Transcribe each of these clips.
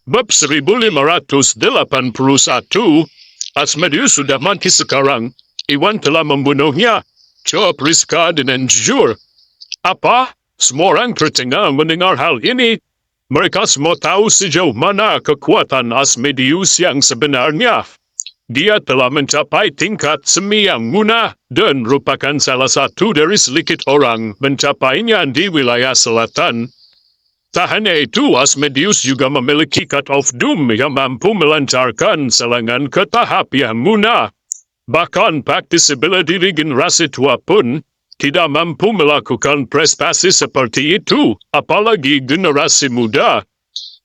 Bab 1581, Asmodeus sudah mati sekarang. Iwan telah membunuhnya. Jawab Rizka dengan jujur. Apa? Semua orang tercengang mendengar hal ini. Mereka semua tahu sejauh mana kekuatan Asmodeus yang sebenarnya. Dia telah mencapai tingkat semi yang munah dan merupakan salah satu dari sedikit orang mencapainya di wilayah selatan. Tak hanya itu, Asmodeus juga memiliki Cut of Doom yang mampu melancarkan serangan ke tahap yang munah. Bahkan praktisi bela diri generasi tua pun tidak mampu melakukan prestasi seperti itu, apalagi generasi muda.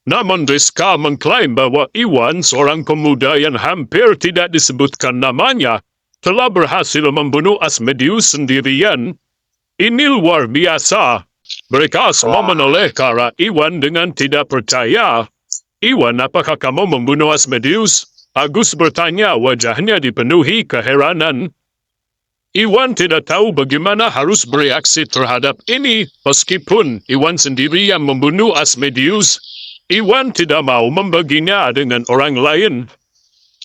Namun Rizka mengklaim bahwa Iwan, seorang pemuda yang hampir tidak disebutkan namanya, telah berhasil membunuh Asmodeus sendirian. Ini luar biasa. Mereka semua menoleh ke arah Iwan dengan tidak percaya. Iwan, apakah kamu membunuh Asmodeus? Agus bertanya, wajahnya dipenuhi keheranan. Iwan tidak tahu bagaimana harus bereaksi terhadap ini. Meskipun Iwan sendiri yang membunuh Asmodeus, Iwan tidak mau membaginya dengan orang lain.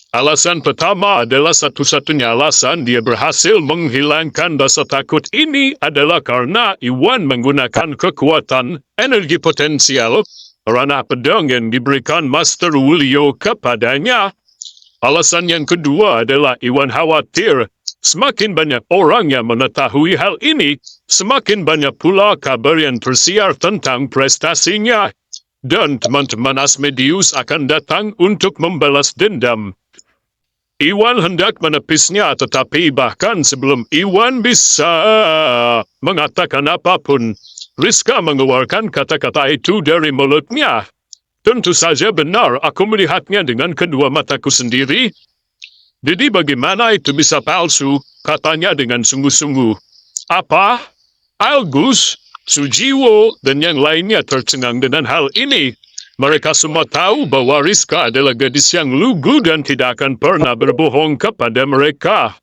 Alasan pertama adalah satu-satunya alasan dia berhasil menghilangkan rasa takut ini adalah karena Iwan menggunakan kekuatan energi potensial ranah pedang yang diberikan Master Wulio kepadanya. Alasan yang kedua adalah Iwan khawatir semakin banyak orang yang mengetahui hal ini, semakin banyak pula kabar yang tersiar tentang prestasinya. Dan teman-teman Asmodeus akan datang untuk membalas dendam. Iwan hendak menepisnya, tetapi bahkan sebelum Iwan bisa mengatakan apapun, Rizka mengeluarkan kata-kata itu dari mulutnya. Tentu saja benar, aku melihatnya dengan kedua mataku sendiri. Jadi bagaimana itu bisa palsu? Katanya dengan sungguh-sungguh. Apa? Algus, Sujiwo, dan yang lainnya tercengang dengan hal ini. Mereka semua tahu bahwa Rizka adalah gadis yang lugu dan tidak akan pernah berbohong kepada mereka.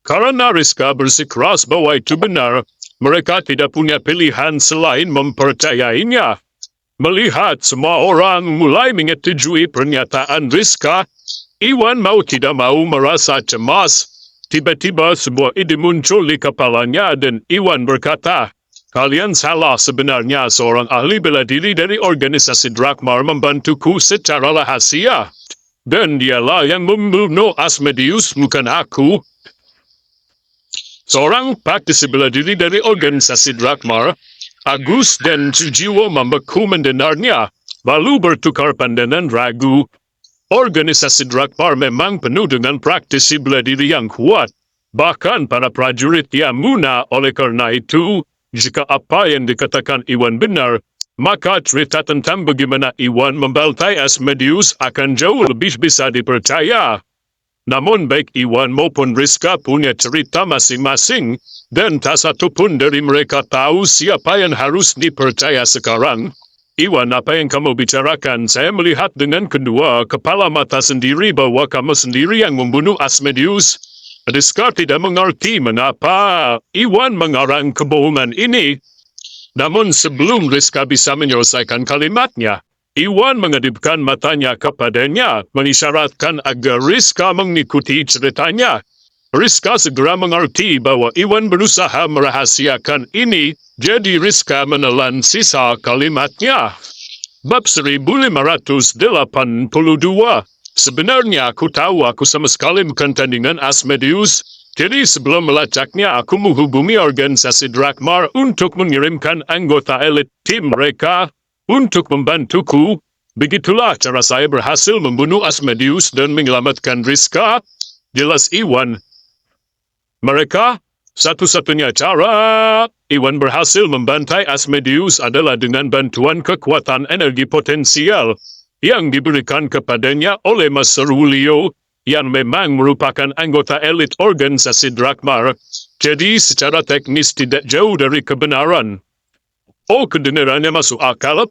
Karena Rizka bersikeras bahwa itu benar, mereka tidak punya pilihan selain mempercayainya. Melihat semua orang mulai menyetujui pernyataan Rizka, Iwan mau tidak mau merasa cemas. Tiba-tiba sebuah ide muncul di kepalanya dan Iwan berkata, kalian salah, sebenarnya seorang ahli bela diri dari organisasi Drakmar membantuku secara rahasia. Dan dialah yang membunuh Asmodeus, bukan aku. Seorang praktisi bela diri dari organisasi Drakmar, Agus dan Sujiwo membeku mendengarnya, lalu bertukar pandangan ragu. Organisasi Drakmar memang penuh dengan praktisi bela diri yang kuat. Bahkan para prajurit yang munah. Oleh karena itu, jika apa yang dikatakan Iwan benar, maka cerita tentang bagaimana Iwan membantai Asmodeus akan jauh lebih bisa dipercaya. Namun baik Iwan maupun Rizka punya cerita masing-masing, dan tak satu pun dari mereka tahu siapa yang harus dipercaya sekarang. Iwan, apa yang kamu bicarakan? Saya melihat dengan kedua kepala mata sendiri bahwa kamu sendiri yang membunuh Asmodeus. Rizka tidak mengerti mengapa Iwan mengarang kebohongan ini. Namun sebelum Rizka bisa menyelesaikan kalimatnya, Iwan mengedipkan matanya kepadanya, mengisyaratkan agar Rizka mengikuti ceritanya. Rizka segera mengerti bahwa Iwan berusaha merahasiakan ini, jadi Rizka menelan sisa kalimatnya. Bab 1582. Sebenarnya aku tahu aku sama sekali bukan tandingan Asmodeus. Jadi sebelum melacaknya, aku menghubungi organisasi Drakmar untuk mengirimkan anggota elit tim mereka untuk membantuku. Begitulah cara saya berhasil membunuh Asmodeus dan menyelamatkan Rizka. Jelas Iwan. Mereka, satu-satunya cara Iwan berhasil membantai Asmodeus adalah dengan bantuan kekuatan energi potensial yang diberikan kepadanya oleh Master Wulio, yang memang merupakan anggota elit organisasi Drakmar. Jadi secara teknis tidak jauh dari kebenaran. Oh, kedengarannya masuk akal.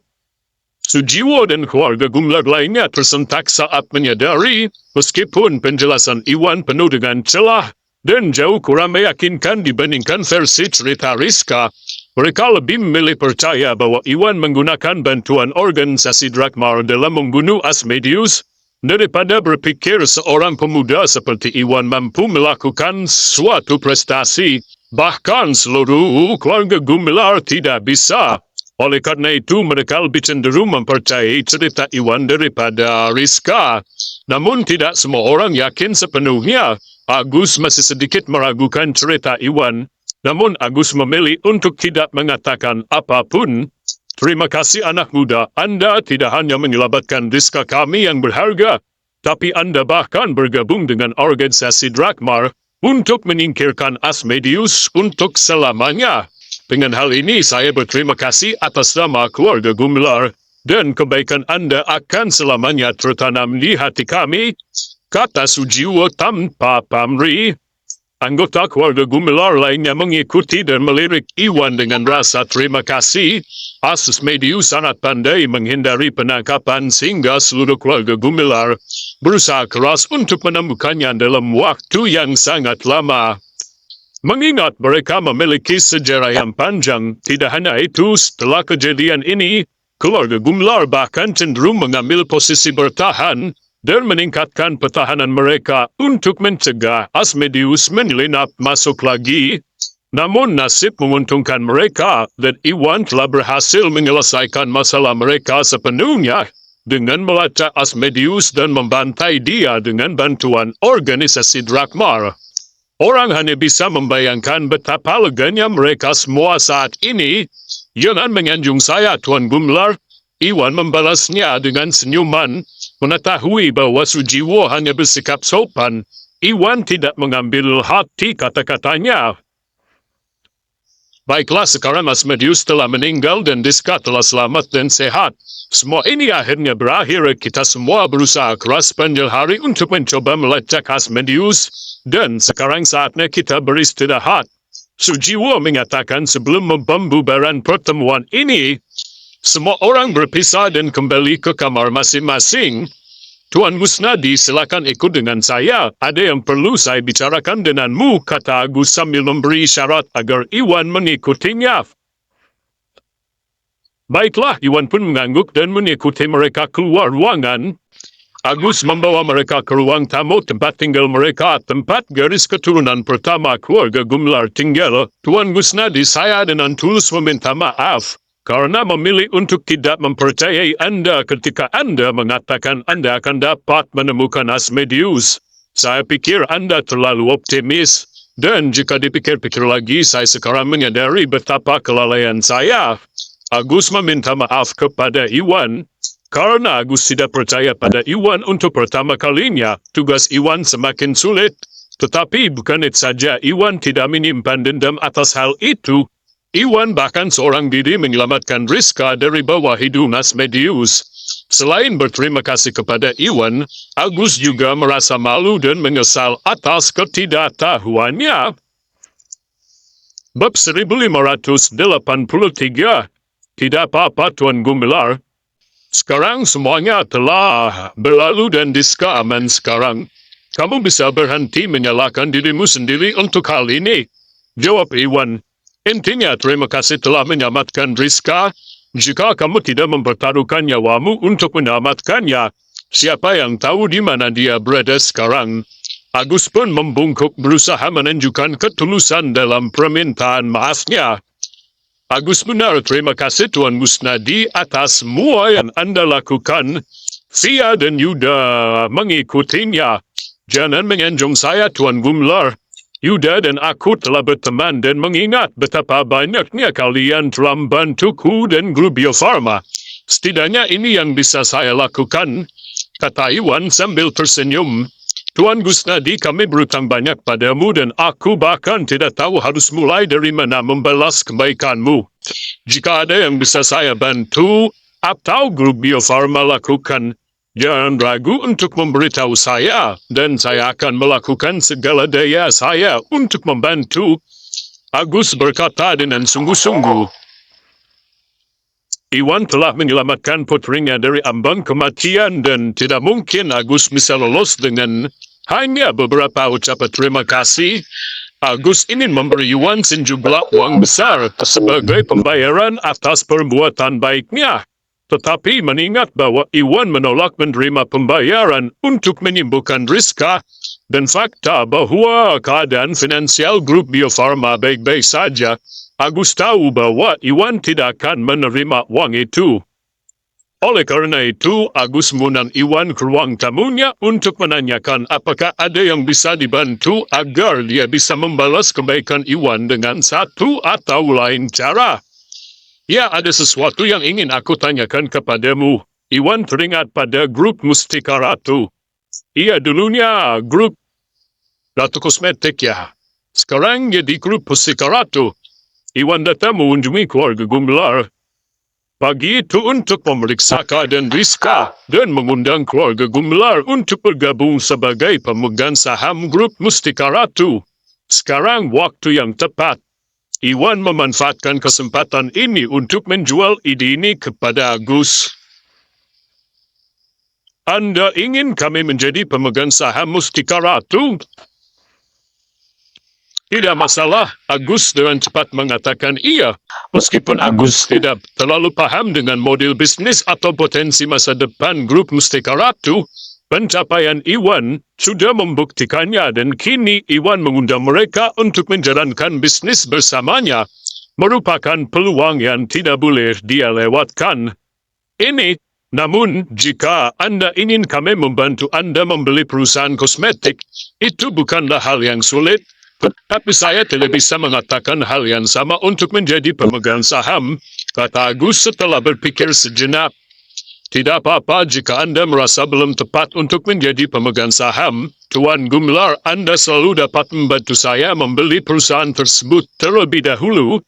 Sujiwo dan keluarga Gumlar lainnya tersentak saat menyadari, meskipun penjelasan Iwan penuh dengan celah dan jauh kurang meyakinkan dibandingkan versi cerita Rizka, Mereka lebih memilih percaya bahwa Iwan menggunakan bantuan organisasi Drakmar dalam membunuh Asmodeus daripada berpikir seorang pemuda seperti Iwan mampu melakukan suatu prestasi. Bahkan seluruh keluarga Gumilar tidak bisa. Oleh karena itu, mereka lebih cenderung mempercayai cerita Iwan daripada Rizka. Namun tidak semua orang yakin sepenuhnya. Agus masih sedikit meragukan cerita Iwan. Namun Agus memilih untuk tidak mengatakan apapun. Terima kasih anak muda, Anda tidak hanya menyelamatkan Rizka kami yang berharga, tapi Anda bahkan bergabung dengan organisasi Drakmar untuk menyingkirkan Asmodeus untuk selamanya. Dengan hal ini, saya berterima kasih atas nama keluarga Gumilar, dan kebaikan Anda akan selamanya tertanam di hati kami, kata Sujiwo tanpa pamrih. Anggota keluarga Gumilar lainnya mengikuti dan melirik Iwan dengan rasa terima kasih. Asmodeus sangat pandai menghindari penangkapan sehingga seluruh keluarga Gumilar berusaha keras untuk menemukannya dalam waktu yang sangat lama. Mengingat mereka memiliki sejarah yang panjang, tidak hanya itu, setelah kejadian ini, keluarga Gumilar bahkan cenderung mengambil posisi bertahan dan meningkatkan pertahanan mereka untuk mencegah Asmodeus menyelinap masuk lagi. Namun nasib menguntungkan mereka dan Iwan telah berhasil menyelesaikan masalah mereka sepenuhnya dengan melacak Asmodeus dan membantai dia dengan bantuan organisasi Drakmar. Orang hanya bisa membayangkan betapa leganya mereka semua saat ini. Jangan menyanjung saya, Tuan Gumilar. Iwan membalasnya dengan senyuman. Mengetahui bahwa Sujiwo hanya bersikap sopan, Iwan tidak mengambil hati kata-katanya. Baiklah, sekarang Asmodeus telah meninggal dan Rizka telah selamat dan sehat. Semua ini akhirnya berakhir. Kita semua berusaha keras sepanjang hari untuk mencoba melacak Asmodeus, dan sekarang saatnya kita beristirahat. Sujiwo mengatakan sebelum pembubaran pertemuan ini. Semua orang berpisah dan kembali ke kamar masing-masing. Tuan Gusnadi, silakan ikut dengan saya. Ada yang perlu saya bicarakan denganmu, kata Agus sambil memberi syarat agar Iwan mengikutinya. Baiklah, Iwan pun mengangguk dan mengikuti mereka keluar ruangan. Agus membawa mereka ke ruang tamu tempat tinggal mereka, tempat garis keturunan pertama keluarga Gumilar tinggal. Tuan Gusnadi, saya dengan tulus meminta maaf karena memilih untuk tidak mempercayai Anda ketika Anda mengatakan Anda akan dapat menemukan Asmodeus. Saya pikir Anda terlalu optimis, dan jika dipikir-pikir lagi, saya sekarang menyadari betapa kelalaian saya. Agus meminta maaf kepada Iwan. Karena Agus tidak percaya pada Iwan untuk pertama kalinya, tugas Iwan semakin sulit. Tetapi bukan itu saja, Iwan tidak menyimpan dendam atas hal itu. Iwan bahkan seorang diri menyelamatkan Rizka dari bawah hidung Asmodeus. Selain berterima kasih kepada Iwan, Agus juga merasa malu dan menyesal atas ketidaktahuannya. Bab 1583. Tidak apa-apa, Tuan Gumilar. Sekarang semuanya telah berlalu dan Rizka aman sekarang. Kamu bisa berhenti menyalahkan dirimu sendiri untuk hal ini, jawab Iwan. Intinya, terima kasih telah menyelamatkan Rizka. Jika kamu tidak mempertaruhkan nyawamu untuk menyelamatkannya, siapa yang tahu di mana dia berada sekarang? Agus pun membungkuk berusaha menunjukkan ketulusan dalam permintaan maafnya. Agus benar, terima kasih Tuan Gusnadi atas semua yang Anda lakukan. Sia dan Yuda mengikutinya. Jangan menyanjung saya, Tuan Gumilar. Yuda dan aku telah berteman dan mengingat betapa banyaknya kalian telah membantuku dan grup Bio Farma. Setidaknya ini yang bisa saya lakukan, kata Iwan sambil tersenyum. Tuan Gusnadi, kami berutang banyak padamu dan aku bahkan tidak tahu harus mulai dari mana membalas kebaikanmu. Jika ada yang bisa saya bantu atau grup Bio Farma lakukan, jangan ragu untuk memberitahu saya, dan saya akan melakukan segala daya saya untuk membantu. Agus berkata dengan sungguh-sungguh. Iwan telah menyelamatkan putrinya dari ambang kematian dan tidak mungkin Agus bisa lolos dengan hanya beberapa ucapan terima kasih. Agus ingin memberi Iwan sejumlah uang besar sebagai pembayaran atas perbuatan baiknya. Tetapi mengingat bahwa Iwan menolak menerima pembayaran untuk menyembuhkan Rizka dan fakta bahwa keadaan finansial grup Bio Farma baik-baik saja, Agus tahu bahwa Iwan tidak akan menerima uang itu. Oleh karena itu, Agus mengundang Iwan ke ruang tamunya untuk menanyakan apakah ada yang bisa dibantu agar dia bisa membalas kebaikan Iwan dengan satu atau lain cara. Ya, ada sesuatu yang ingin aku tanyakan kepadamu. Iwan teringat pada grup Mustika Ratu. Ia dulunya grup Ratu Kosmetik ya. Sekarang jadi grup Mustika Ratu. Iwan datang mengunjungi keluarga Gumelar pagi itu untuk memeriksa keadaan Rizka dan mengundang keluarga Gumelar untuk bergabung sebagai pemegang saham grup Mustika Ratu. Sekarang waktu yang tepat. Iwan memanfaatkan kesempatan ini untuk menjual ide ini kepada Agus. Anda ingin kami menjadi pemegang saham Mustika Ratu? Tidak masalah, Agus dengan cepat mengatakan iya. Meskipun Agus tidak terlalu paham dengan model bisnis atau potensi masa depan grup Mustika Ratu, pencapaian Iwan sudah membuktikannya dan kini Iwan mengundang mereka untuk menjalankan bisnis bersamanya, merupakan peluang yang tidak boleh dia lewatkan. Namun, jika Anda ingin kami membantu Anda membeli perusahaan kosmetik, itu bukanlah hal yang sulit. Tapi saya tidak bisa mengatakan hal yang sama untuk menjadi pemegang saham, kata Agus setelah berpikir sejenak. Tidak apa-apa jika Anda merasa belum tepat untuk menjadi pemegang saham. Tuan Gumelar, Anda selalu dapat membantu saya membeli perusahaan tersebut terlebih dahulu,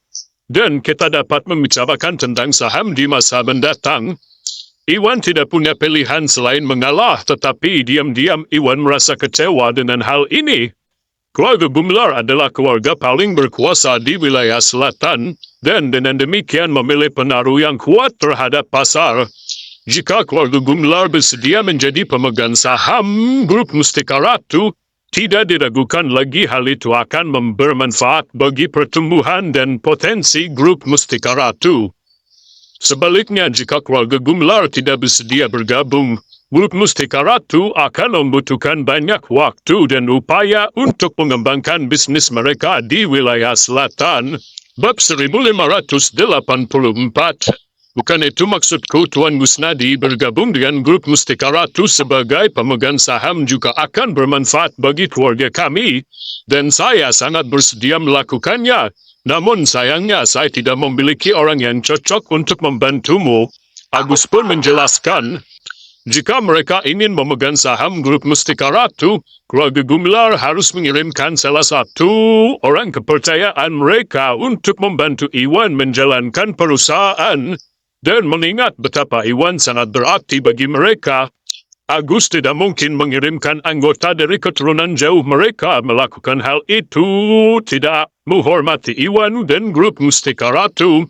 dan kita dapat membicarakan tentang saham di masa mendatang. Iwan tidak punya pilihan selain mengalah, tetapi diam-diam Iwan merasa kecewa dengan hal ini. Keluarga Gumelar adalah keluarga paling berkuasa di wilayah selatan, dan dengan demikian memilih pengaruh yang kuat terhadap pasar. Jika keluarga Gumelar bersedia menjadi pemegang saham grup Mustika Ratu, tidak diragukan lagi hal itu akan bermanfaat bagi pertumbuhan dan potensi grup Mustika Ratu. Sebaliknya, jika keluarga Gumelar tidak bersedia bergabung, grup Mustika Ratu akan membutuhkan banyak waktu dan upaya untuk mengembangkan bisnis mereka di wilayah selatan. Bab 1584. Bukan itu maksudku, Tuan Gusnadi bergabung dengan grup Mustika Ratu sebagai pemegang saham juga akan bermanfaat bagi keluarga kami, dan saya sangat bersedia melakukannya. Namun sayangnya saya tidak memiliki orang yang cocok untuk membantumu. Agus pun menjelaskan, jika mereka ingin memegang saham grup Mustika Ratu, keluarga Gumelar harus mengirimkan salah satu orang kepercayaan mereka untuk membantu Iwan menjalankan perusahaan. Dan mengingat betapa Iwan sangat berarti bagi mereka, Agus tidak mungkin mengirimkan anggota dari keturunan jauh mereka melakukan hal itu, tidak menghormati Iwan dan grup Mustika Ratu.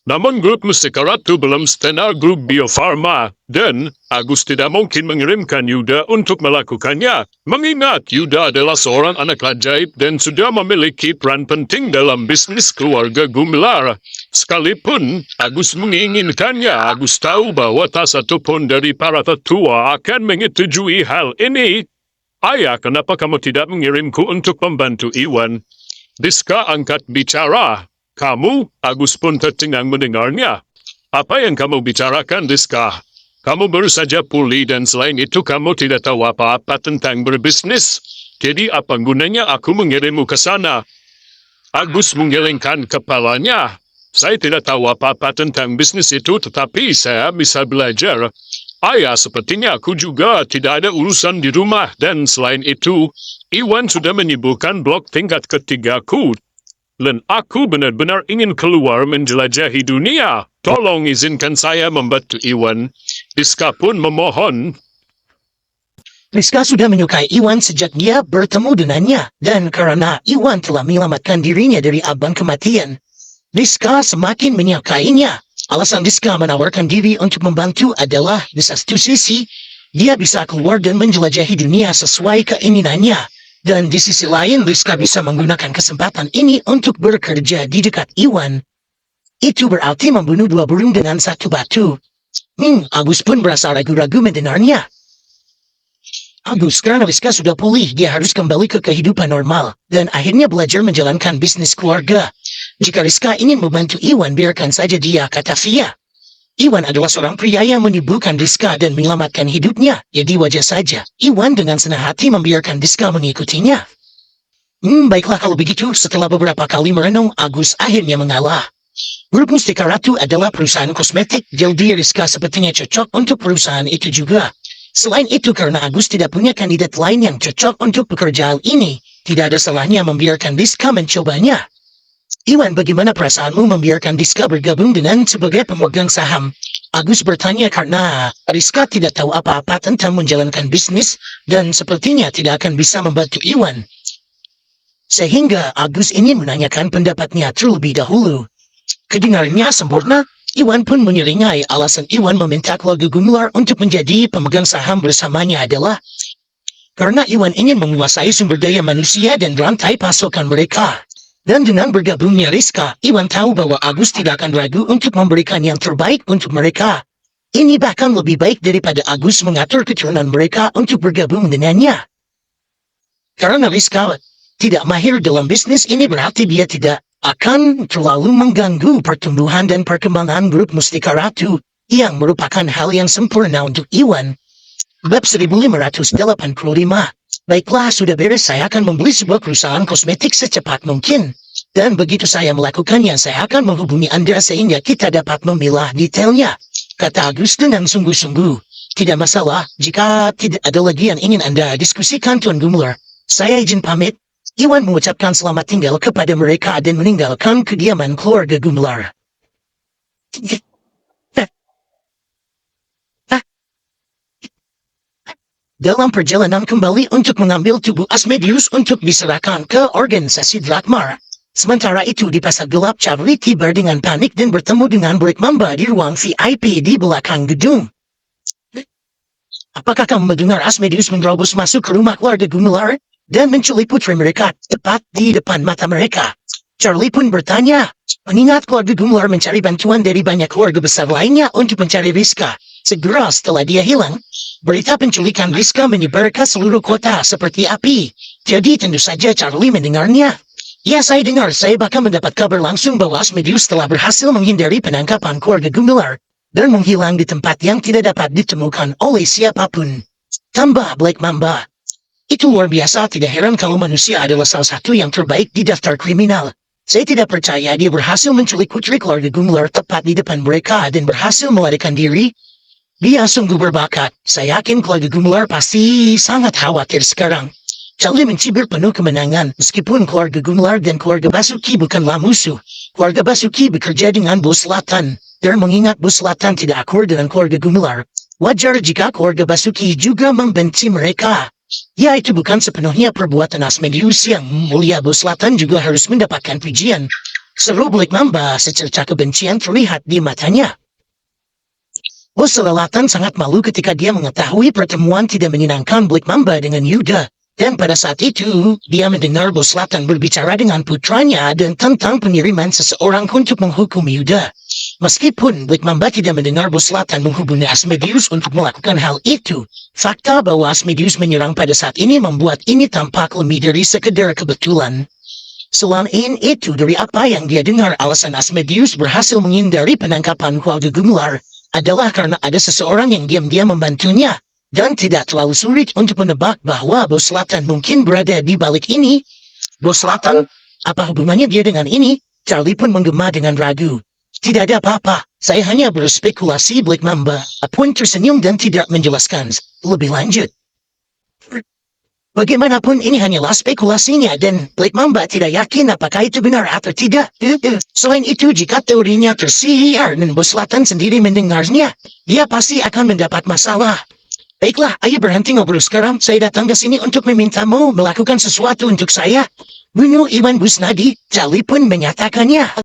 Namun grup Mustika Ratu belum setenar grup Bio Farma, dan Agus tidak mungkin mengirimkan Yuda untuk melakukannya, mengingat Yuda adalah seorang anak ajaib dan sudah memiliki peran penting dalam bisnis keluarga Gumelar. Sekalipun Agus menginginkannya, Agus tahu bahwa tak satu pun dari para tetua akan menyetujui hal ini. Ayah, kenapa kamu tidak mengirimku untuk membantu Iwan? Rizka angkat bicara. Kamu? Agus pun tercengang mendengarnya. Apa yang kamu bicarakan, Rizka? Kamu baru saja pulih dan selain itu kamu tidak tahu apa-apa tentang berbisnis. Jadi apa gunanya aku mengirimmu ke sana? Agus menggelengkan kepalanya. Saya tidak tahu apa-apa tentang bisnis itu, tetapi saya bisa belajar. Ayah, sepertinya aku juga tidak ada urusan di rumah, dan selain itu, Iwan sudah menyibukkan blok tingkat ketigaku. Dan aku benar-benar ingin keluar menjelajahi dunia. Tolong izinkan saya membantu Iwan. Rizka pun memohon. Rizka sudah menyukai Iwan sejak dia bertemu dengannya, dan karena Iwan telah menyelamatkan dirinya dari abang kematian, Rizka semakin menyukainya. Alasan Rizka menawarkan diri untuk membantu adalah di satu sisi, dia bisa keluar dan menjelajahi dunia sesuai keinginannya. Dan di sisi lain, Rizka bisa menggunakan kesempatan ini untuk bekerja di dekat Iwan. Itu berarti membunuh dua burung dengan satu batu. Agus pun berasa ragu-ragu mendengarnya. Agus, karena Rizka sudah pulih, dia harus kembali ke kehidupan normal, dan akhirnya belajar menjalankan bisnis keluarga. Jika Rizka ingin membantu Iwan, biarkan saja dia, kata Via. Iwan adalah seorang pria yang menyibukkan Rizka dan menyelamatkan hidupnya, jadi wajar saja. Iwan dengan senang hati membiarkan Rizka mengikutinya. Baiklah kalau begitu, setelah beberapa kali merenung, Agus akhirnya mengalah. Grup Mustika Ratu adalah perusahaan kosmetik, jadi Rizka sepertinya cocok untuk perusahaan itu juga. Selain itu, karena Agus tidak punya kandidat lain yang cocok untuk pekerjaan ini, tidak ada salahnya membiarkan Rizka mencobanya. Iwan, bagaimana perasaanmu membiarkan Rizka bergabung dengan sebagai pemegang saham? Agus bertanya karena Rizka tidak tahu apa-apa tentang menjalankan bisnis dan sepertinya tidak akan bisa membantu Iwan. Sehingga Agus ingin menanyakan pendapatnya terlebih dahulu. Kedengarannya sempurna, Iwan pun menyeringai alasan Iwan meminta keluarga Gumelar untuk menjadi pemegang saham bersamanya adalah karena Iwan ingin menguasai sumber daya manusia dan rantai pasokan mereka. Dan dengan bergabungnya Rizka, Iwan tahu bahwa Agus tidak akan ragu untuk memberikan yang terbaik untuk mereka. Ini bahkan lebih baik daripada Agus mengatur keturunan mereka untuk bergabung dengannya. Karena Rizka tidak mahir dalam bisnis ini berarti dia tidak akan terlalu mengganggu pertumbuhan dan perkembangan grup Mustika Ratu, yang merupakan hal yang sempurna untuk Iwan. Bab 1585. Baiklah, sudah beres, saya akan membeli sebuah perusahaan kosmetik secepat mungkin. Dan begitu saya melakukannya, saya akan menghubungi Anda sehingga kita dapat memilah detailnya, kata Agus dengan sungguh-sungguh. Tidak masalah, jika tidak ada lagi yang ingin Anda diskusikan, Tuan Gumelar. Saya izin pamit. Iwan mengucapkan selamat tinggal kepada mereka dan meninggalkan kediaman keluarga Gumelar. Dalam perjalanan kembali untuk mengambil tubuh Asmodeus untuk diserahkan ke organisasi Drakmar. Sementara itu di pasar gelap, Charlie tiba dengan panik dan bertemu dengan Black Mamba di ruang VIP di belakang gedung. Apakah kamu mendengar Asmodeus menerobos masuk ke rumah keluarga Gumelar dan menculik putri mereka tepat di depan mata mereka? Charlie pun bertanya, mengingat keluarga Gumelar mencari bantuan dari banyak keluarga besar lainnya untuk mencari Rizka. Segera setelah dia hilang, berita penculikan Rizka menyebar ke seluruh kota seperti api. Jadi tentu saja Charlie mendengarnya. Ya, saya dengar, saya bahkan mendapat kabar langsung bahwa Asmodeus telah berhasil menghindari penangkapan keluarga Gumelar dan menghilang di tempat yang tidak dapat ditemukan oleh siapapun. Tambah Black Mamba. Itu luar biasa, tidak heran kalau manusia adalah salah satu yang terbaik di daftar kriminal. Saya tidak percaya dia berhasil menculik putri keluarga Gumelar tepat di depan mereka dan berhasil melarikan diri. Dia sungguh berbakat. Saya yakin keluarga Gumelar pasti sangat khawatir sekarang. Charlie mencibir penuh kemenangan. Meskipun keluarga Gumelar dan keluarga Basuki bukanlah musuh, keluarga Basuki bekerja dengan Bos Selatan. Dan mengingat Bos Selatan tidak akur dengan keluarga Gumelar, wajar jika keluarga Basuki juga membenci mereka. Ya, itu bukan sepenuhnya perbuatan Asmodeus yang mulia. Bos Selatan juga harus mendapatkan pujian. Seru Black Mamba, secerca kebencian terlihat di matanya. Bos Selatan sangat malu ketika dia mengetahui pertemuan tidak menyenangkan Black Mamba dengan Yuda. Dan pada saat itu, dia mendengar Bos Selatan berbicara dengan putranya dan tentang pengiriman seseorang untuk menghukum Yuda. Meskipun Black Mamba tidak mendengar Bos Selatan menghubungi Asmodeus untuk melakukan hal itu, fakta bahwa Asmodeus menyerang pada saat ini membuat ini tampak lebih dari sekedar kebetulan. Selain itu, dari apa yang dia dengar, alasan Asmodeus berhasil menghindari penangkapan keluarga Gumelar adalah karena ada seseorang yang diam-diam membantunya. Dan tidak terlalu sulit untuk menebak bahwa Bos Selatan mungkin berada di balik ini. Bos Selatan, apa hubungannya dia dengan ini? Charlie pun menggema dengan ragu. Tidak ada apa-apa, saya hanya berspekulasi. Black Mamba pun tersenyum dan tidak menjelaskan lebih lanjut. Bagaimanapun ini hanyalah spekulasinya dan Black Mamba tidak yakin apakah itu benar atau tidak. Selain itu, jika teorinya tersihir dan Bos Selatan sendiri mendengarnya, dia pasti akan mendapat masalah. Baiklah, ayo berhenti ngobrol sekarang. Saya datang ke sini untuk memintamu melakukan sesuatu untuk saya. Bunuh Iwan Busnadi. Charlie pun menyatakannya.